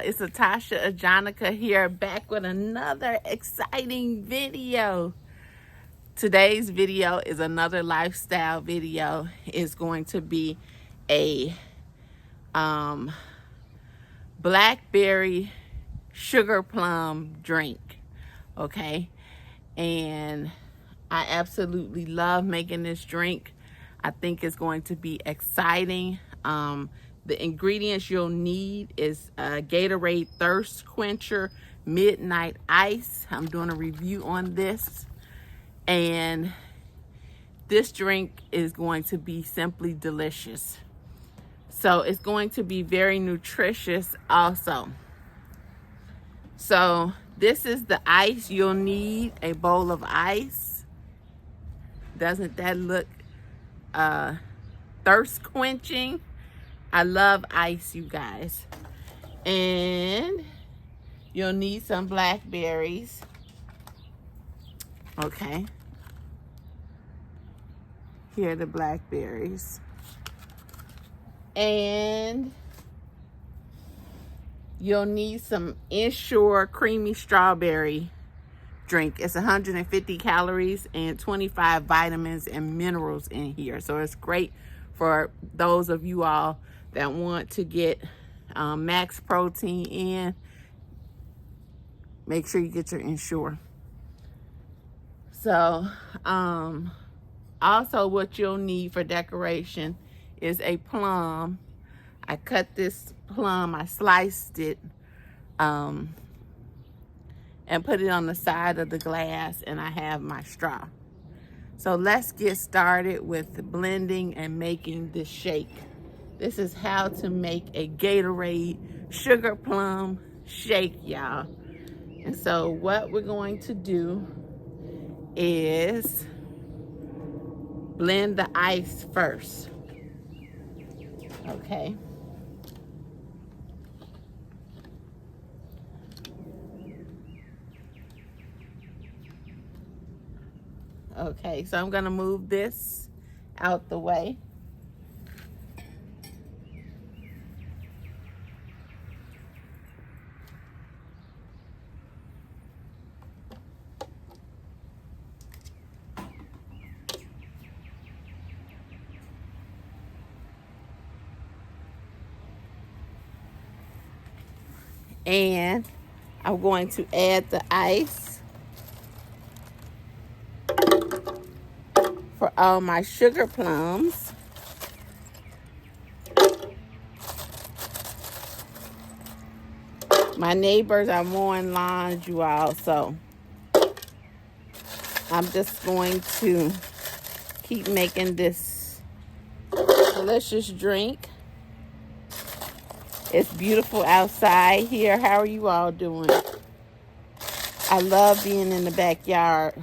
It's Atasha Ajonica here, back with another exciting video. Today's video is another lifestyle video. It's going to be a blackberry sugar plum drink, okay? And I absolutely love making this drink. I think it's going to be exciting. The ingredients you'll need is Gatorade Thirst Quencher Midnight Ice. I'm doing a review on this. And this drink is going to be simply delicious. So it's going to be very nutritious also. So this is the ice you'll need, a bowl of ice. Doesn't that look thirst quenching? I love ice, you guys. And you'll need some blackberries. Okay. Here are the blackberries. And you'll need some Ensure creamy strawberry drink. It's 150 calories and 25 vitamins and minerals in here. So it's great for those of you all that want to get max protein in. Make sure you get your Ensure. So also what you'll need for decoration is a plum. I cut this plum, I sliced it and put it on the side of the glass, and I have my straw. So let's get started with blending and making this shake. This is how to make a Gatorade sugar plum shake, y'all. And so what we're going to do is blend the ice first. Okay. Okay, so I'm gonna move this out the way. And I'm going to add the ice for all my sugar plums. My neighbors are mowing lawns, you all, so I'm just going to keep making this delicious drink. It's beautiful outside here. How are you all doing? I love being in the backyard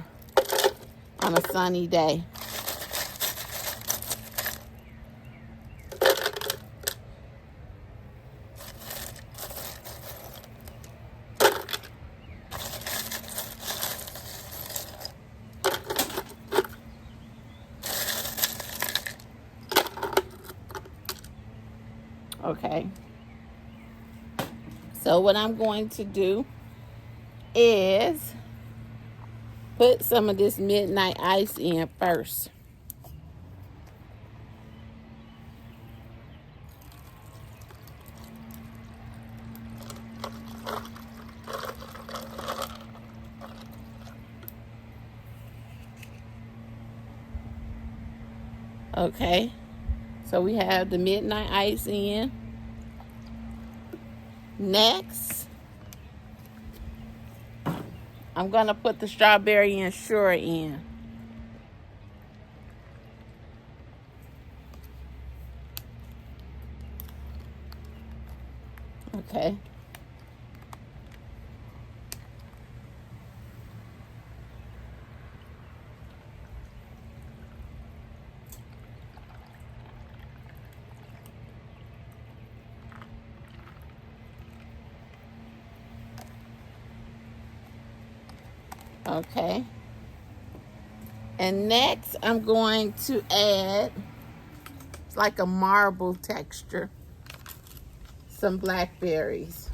on a sunny day. Okay. So what I'm going to do is put some of this midnight ice in first. Okay. So we have the midnight ice in. Next, I'm going to put the strawberry Ensure in. Okay. Okay. And next, I'm going to add, it's like a marble texture, some blackberries.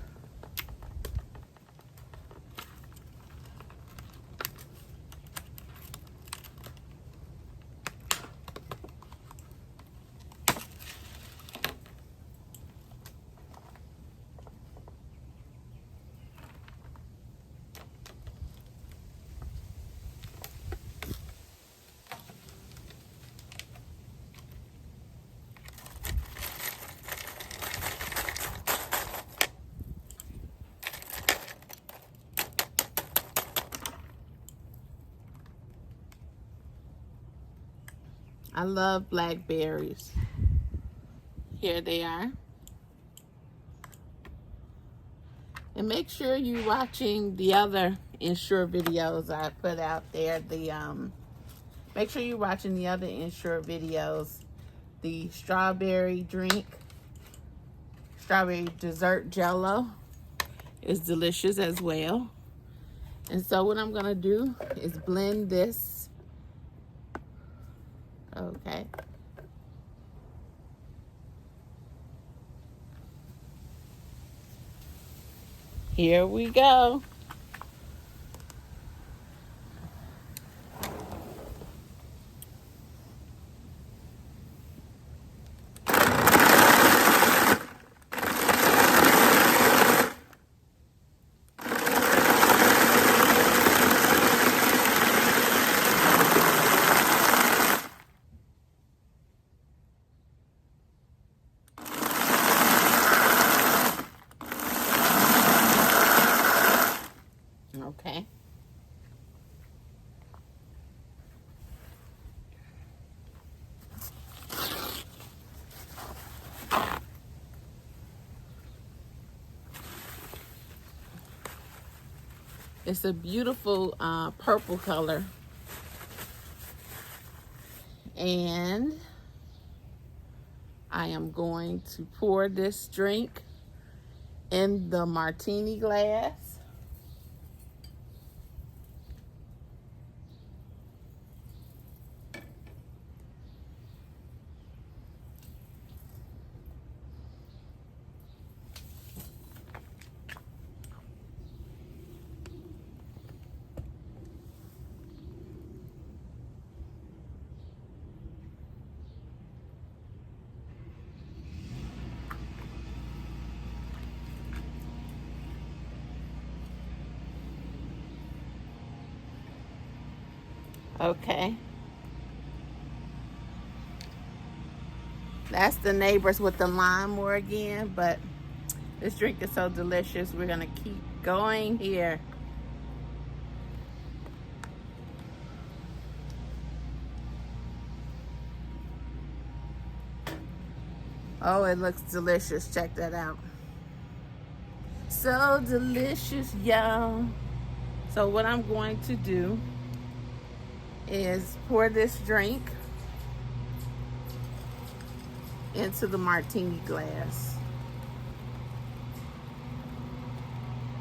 I love blackberries. Here they are. And make sure you're watching the other Ensure videos I put out there. Make sure you're watching the other Ensure videos. The strawberry drink, strawberry dessert jello is delicious as well. And so what I'm gonna do is blend this. Okay. Here we go. Okay. It's a beautiful purple color. And I am going to pour this drink in the martini glass. Okay. That's the neighbors with the lawnmower again, but this drink is so delicious. We're gonna keep going here. Oh, it looks delicious. Check that out. So delicious, y'all. So what I'm going to do is pour this drink into the martini glass.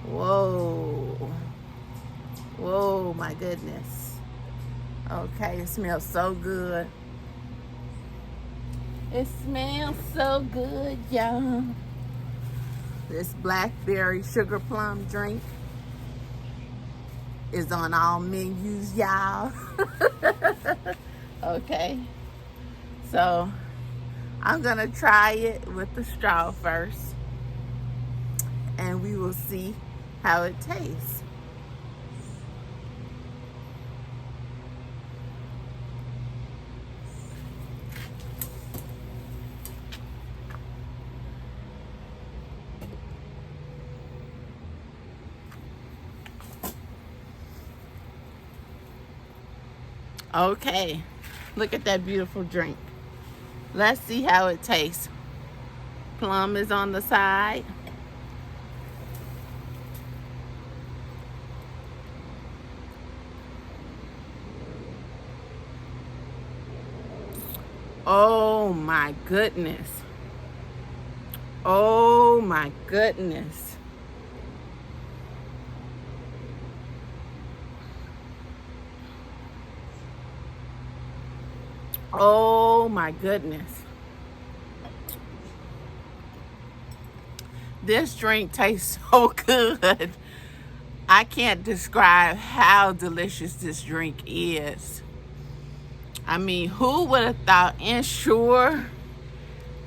Whoa. Whoa, my goodness. Okay, it smells so good. It smells so good, y'all. This blackberry sugar plum drink is on all menus, y'all. Okay, so I'm gonna try it with the straw first, and we will see how it tastes. Okay, look at that beautiful drink. Let's see how it tastes. Plum is on the side. Oh my goodness. Oh my goodness. Oh my goodness. This drink tastes so good. I can't describe how delicious this drink is. I mean, who would have thought Ensure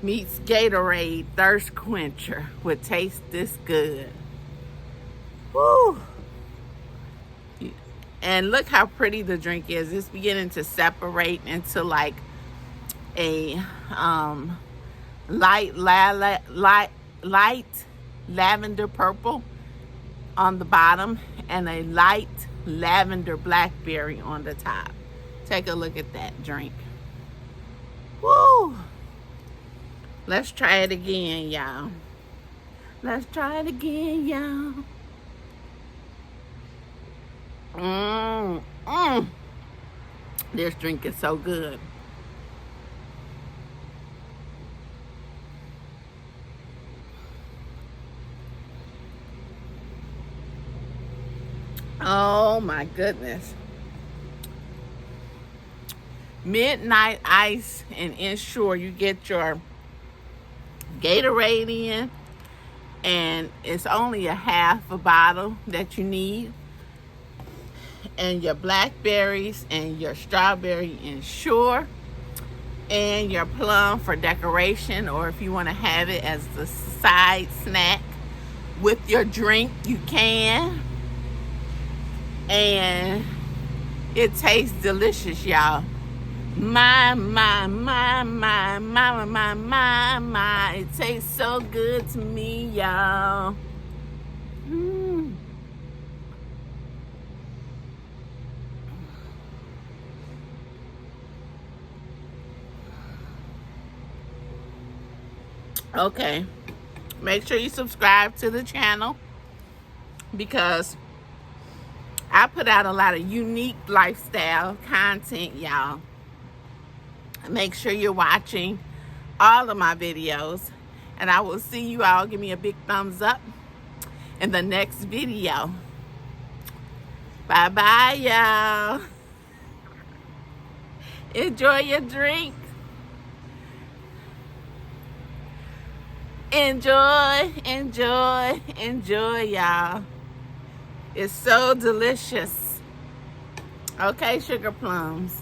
meets Gatorade thirst quencher would taste this good? Woo! And look how pretty the drink is. It's beginning to separate into like a light lavender purple on the bottom and a light lavender blackberry on the top. Take a look at that drink. Woo! Let's try it again, y'all. Let's try it again, y'all. This drink is so good. Oh my goodness. Midnight ice, and ensure you get your Gatorade in, and it's only a half a bottle that you need, and your blackberries and your strawberry ensure, and your plum for decoration, or if you want to have it as the side snack with your drink, you can. And it tastes delicious, y'all. My, it tastes so good to me, y'all. Okay, make sure you subscribe to the channel, because I put out a lot of unique lifestyle content, y'all. Make sure you're watching all of my videos, and I will see you all. Give me a big thumbs up in the next video. Bye-bye, y'all. Enjoy your drink. Enjoy, enjoy, enjoy, y'all. It's so delicious. Okay, sugar plums.